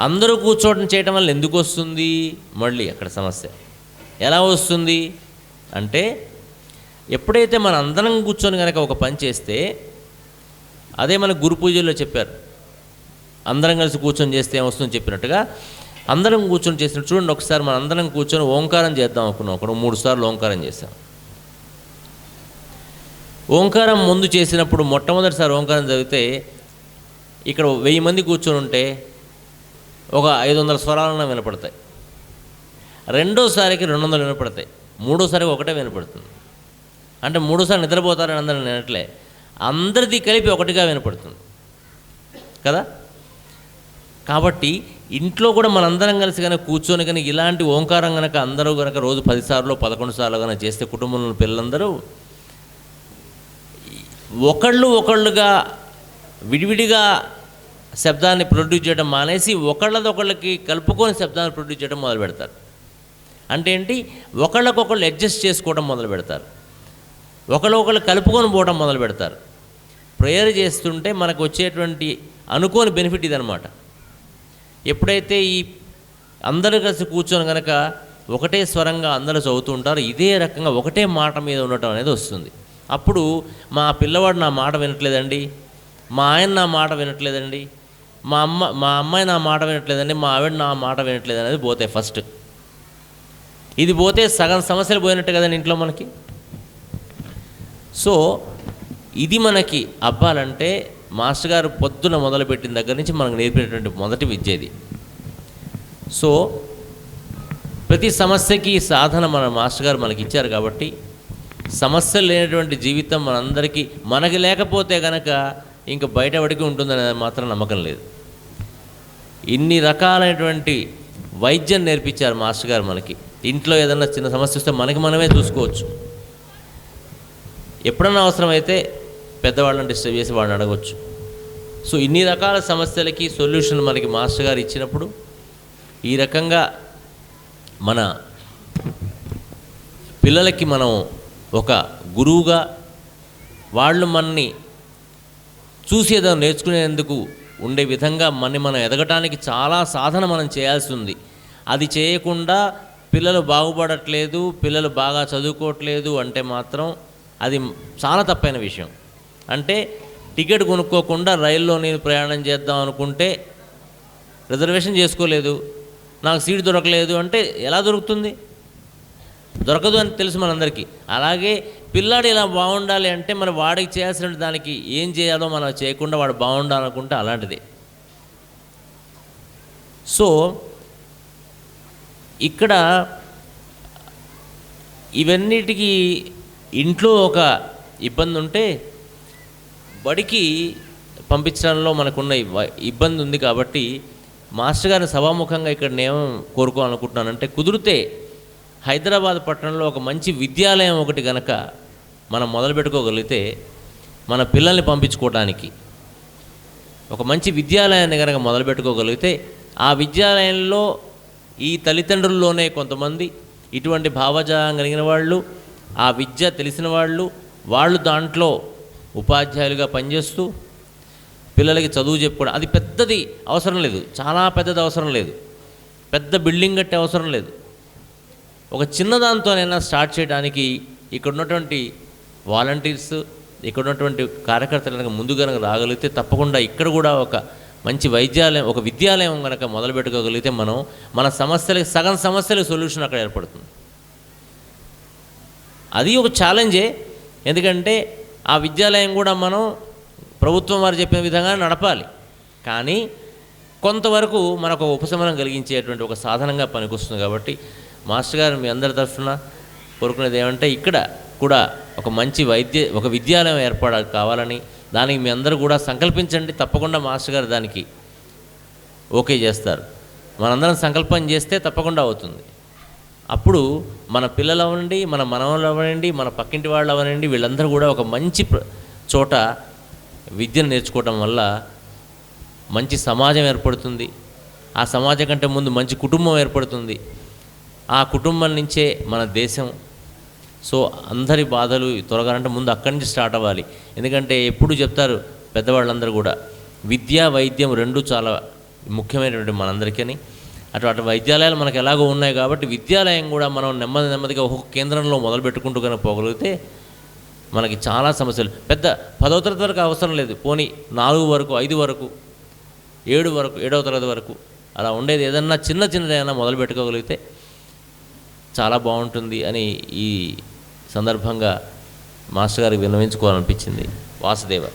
అందరూ కూర్చోవడం చేయటం వల్ల ఎందుకు వస్తుంది? మళ్ళీ అక్కడ సమస్య ఎలా వస్తుంది అంటే, ఎప్పుడైతే మన అందరం కూర్చొని కనుక ఒక పని చేస్తే, అదే మన గురు పూజల్లో చెప్పారు, అందరం కలిసి కూర్చొని చేస్తే ఏమొస్తుందని చెప్పినట్టుగా అందరం కూర్చొని చేసినట్టు చూడండి. ఒకసారి మన అందరం కూర్చొని ఓంకారం చేద్దాం అనుకున్నాం. ఒక 3 సార్లు ఓంకారం చేసాం. ఓంకారం ముందు చేసినప్పుడు మొట్టమొదటిసారి ఓంకారం చదివితే ఇక్కడ 1000 మంది కూర్చొని ఉంటే ఒక 500 స్వరాలన్నా వినపడతాయి. రెండోసారికి 200 వినపడతాయి. మూడోసారికి ఒకటే వినపడుతుంది. అంటే మూడోసారి నిద్రపోతారని అందరూ వినట్లే, అందరిది కలిపి ఒకటిగా వినపడుతుంది కదా. కాబట్టి ఇంట్లో కూడా మనందరం కలిసి కనుక కూర్చొని కనుక ఇలాంటి ఓంకారం కనుక అందరూ కనుక రోజు 10 సార్లు 11 సార్లు కనుక చేస్తే కుటుంబంలో పిల్లలందరూ ఒకళ్ళుగా విడివిడిగా శబ్దాన్ని ప్రొడ్యూస్ చేయడం మానేసి ఒకళ్ళదొకళ్ళకి కలుపుకొని శబ్దాన్ని ప్రొడ్యూస్ చేయడం మొదలు పెడతారు. అంటే ఏంటి, ఒకళ్ళకొకళ్ళు అడ్జస్ట్ చేసుకోవడం మొదలు పెడతారు, ఒకళ్ళు కలుపుకొని పోవడం మొదలు పెడతారు. ప్రేయర్ చేస్తుంటే మనకు వచ్చేటువంటి అనుకోని బెనిఫిట్ ఇదనమాట. ఎప్పుడైతే ఈ అందరూ కలిసి కూర్చొని కనుక ఒకటే స్వరంగా అందరూ చదువుతూ ఉంటారు, ఇదే రకంగా ఒకటే మాట మీద ఉండటం అనేది వస్తుంది. అప్పుడు మా పిల్లవాడు నా మాట వినట్లేదండి, మా ఆయన నా మాట వినట్లేదండి, మా అమ్మాయి నా మాట వినట్లేదండి, మా ఆవిడ నా మాట వినట్లేదు అనేది పోతాయి ఫస్ట్. ఇది పోతే సగం సమస్యలు పోయినట్టు కదండి ఇంట్లో మనకి. సో ఇది మనకి అవ్వాలంటే మాస్టర్ గారు పొద్దున మొదలుపెట్టిన దగ్గర నుంచి మనకు నేర్పినటువంటి మొదటి విద్య ఇది. సో ప్రతి సమస్యకి సాధన మన మాస్టర్ గారు మనకి ఇచ్చారు కాబట్టి, సమస్యలు లేనటువంటి జీవితం మనందరికీ, మనకి లేకపోతే కనుక ఇంకా బయటపడికి ఉంటుందనే మాత్రం నమ్మకం లేదు. ఇన్ని రకాలైనటువంటి వైద్యం నేర్పించారు మాస్టర్ గారు మనకి. ఇంట్లో ఏదన్నా చిన్న సమస్య వస్తే మనకి మనమే చూసుకోవచ్చు. ఎప్పుడన్నా అవసరమైతే పెద్దవాళ్ళని డిస్టర్బ్ చేసి వాళ్ళని అడగవచ్చు. సో ఇన్ని రకాల సమస్యలకి సొల్యూషన్ మనకి మాస్టర్ గారు ఇచ్చినప్పుడు, ఈ రకంగా మన పిల్లలకి మనం ఒక గురువుగా, వాళ్ళు మనని చూసి ఏదో నేర్చుకునేందుకు ఉండే విధంగా మనం ఎదగటానికి చాలా సాధన మనం చేయాల్సి ఉంది. అది చేయకుండా పిల్లలు బాగుపడట్లేదు, పిల్లలు బాగా చదువుకోవట్లేదు అంటే మాత్రం అది చాలా తప్పైన విషయం. అంటే టికెట్ కొనుక్కోకుండా రైల్లో నేను ప్రయాణం చేద్దాం అనుకుంటే రిజర్వేషన్ చేసుకోలేదు, నాకు సీట్ దొరకలేదు అంటే ఎలా దొరుకుతుంది? దొరకదు అని తెలుసు మనందరికీ. అలాగే పిల్లాడు ఇలా బాగుండాలి అంటే మరి వాడికి చేయాల్సిన దానికి ఏం చేయాలో మనం చేయకుండా వాడు బాగుండాలనుకుంటే అలాంటిదే. సో ఇక్కడ ఇవన్నిటికీ ఇంట్లో ఒక ఇబ్బంది ఉంటే బడికి పంపించడంలో మనకున్న ఇబ్బంది ఉంది. కాబట్టి మాస్టర్ గారిని సభాముఖంగా ఇక్కడ నేను కోరుకోవాలనుకుంటున్నానంటే, కుదిరితే హైదరాబాద్ పట్టణంలో ఒక మంచి విద్యాలయం ఒకటి గనక మనం మొదలుపెట్టుకోగలిగితే, మన పిల్లల్ని పంపించుకోవడానికి ఒక మంచి విద్యాలయాన్ని కనుక మొదలుపెట్టుకోగలిగితే, ఆ విద్యాలయంలో ఈ తల్లిదండ్రుల్లోనే కొంతమంది ఇటువంటి భావజాలం కలిగిన వాళ్ళు, ఆ విద్య తెలిసిన వాళ్ళు దాంట్లో ఉపాధ్యాయులుగా పనిచేస్తూ పిల్లలకి చదువు చెప్పుకోవడం. అది పెద్దది అవసరం లేదు, చాలా పెద్దది అవసరం లేదు, పెద్ద బిల్డింగ్ కట్టే అవసరం లేదు. ఒక చిన్నదాంతోనైనా స్టార్ట్ చేయడానికి ఇక్కడ ఉన్నటువంటి వాలంటీర్స్, ఇక్కడ ఉన్నటువంటి కార్యకర్తలు కనుక ముందు కనుక రాగలిగితే తప్పకుండా ఇక్కడ కూడా ఒక మంచి వైద్యాలయం, ఒక విద్యాలయం కనుక మొదలు పెట్టుకోగలిగితే మన సమస్యలకి సగం సమస్యలకు సొల్యూషన్ అక్కడ ఏర్పడుతుంది. అది ఒక ఛాలెంజే. ఎందుకంటే ఆ విద్యాలయం కూడా మనం ప్రభుత్వం వారు చెప్పిన విధంగా నడపాలి. కానీ కొంతవరకు మనకు ఉపశమనం కలిగించేటువంటి ఒక సాధనంగా పనికొస్తుంది. కాబట్టి మాస్టర్ గారు మీ అందరి తరఫున కోరుకునేది ఏమంటే, ఇక్కడ కూడా ఒక మంచి ఒక విద్యాలయం ఏర్పాటు కావాలని, దానికి మీ అందరూ కూడా సంకల్పించండి. తప్పకుండా మాస్టర్ గారు దానికి ఓకే చేస్తారు. మనందరం సంకల్పం చేస్తే తప్పకుండా అవుతుంది. అప్పుడు మన పిల్లలు అవ్వండి, మన మనవళ్ళు అవ్వండి, మన పక్కింటి వాళ్ళు అవ్వనండి, వీళ్ళందరూ కూడా ఒక మంచి చోట విద్యను నేర్చుకోవటం వల్ల మంచి సమాజం ఏర్పడుతుంది. ఆ సమాజం కంటే ముందు మంచి కుటుంబం ఏర్పడుతుంది. ఆ కుటుంబం నుంచే మన దేశం. సో అందరి బాధలు తొలగాలంటే ముందు అక్కడి నుంచి స్టార్ట్ అవ్వాలి. ఎందుకంటే ఎప్పుడు చెప్తారు పెద్దవాళ్ళందరూ కూడా, విద్య వైద్యం రెండూ చాలా ముఖ్యమైనటువంటి మనందరికీ. అటు వైద్యాలయాలు మనకు ఎలాగో ఉన్నాయి కాబట్టి విద్యాలయం కూడా మనం నెమ్మదిగా ఒక్కొక్క కేంద్రంలో మొదలు పెట్టుకుంటూ కనుక పోగలిగితే మనకి చాలా సమస్యలు, పెద్ద 10వ తరగతి వరకు అవసరం లేదు, పోనీ 4 వరకు 5 వరకు 7 వరకు 7వ తరగతి వరకు అలా ఉండేది ఏదన్నా చిన్నదైనా మొదలు పెట్టుకోగలిగితే చాలా బాగుంటుంది అని ఈ సందర్భంగా మాస్టర్ గారికి విన్నవించుకోవాలనిపించింది. వాసుదేవ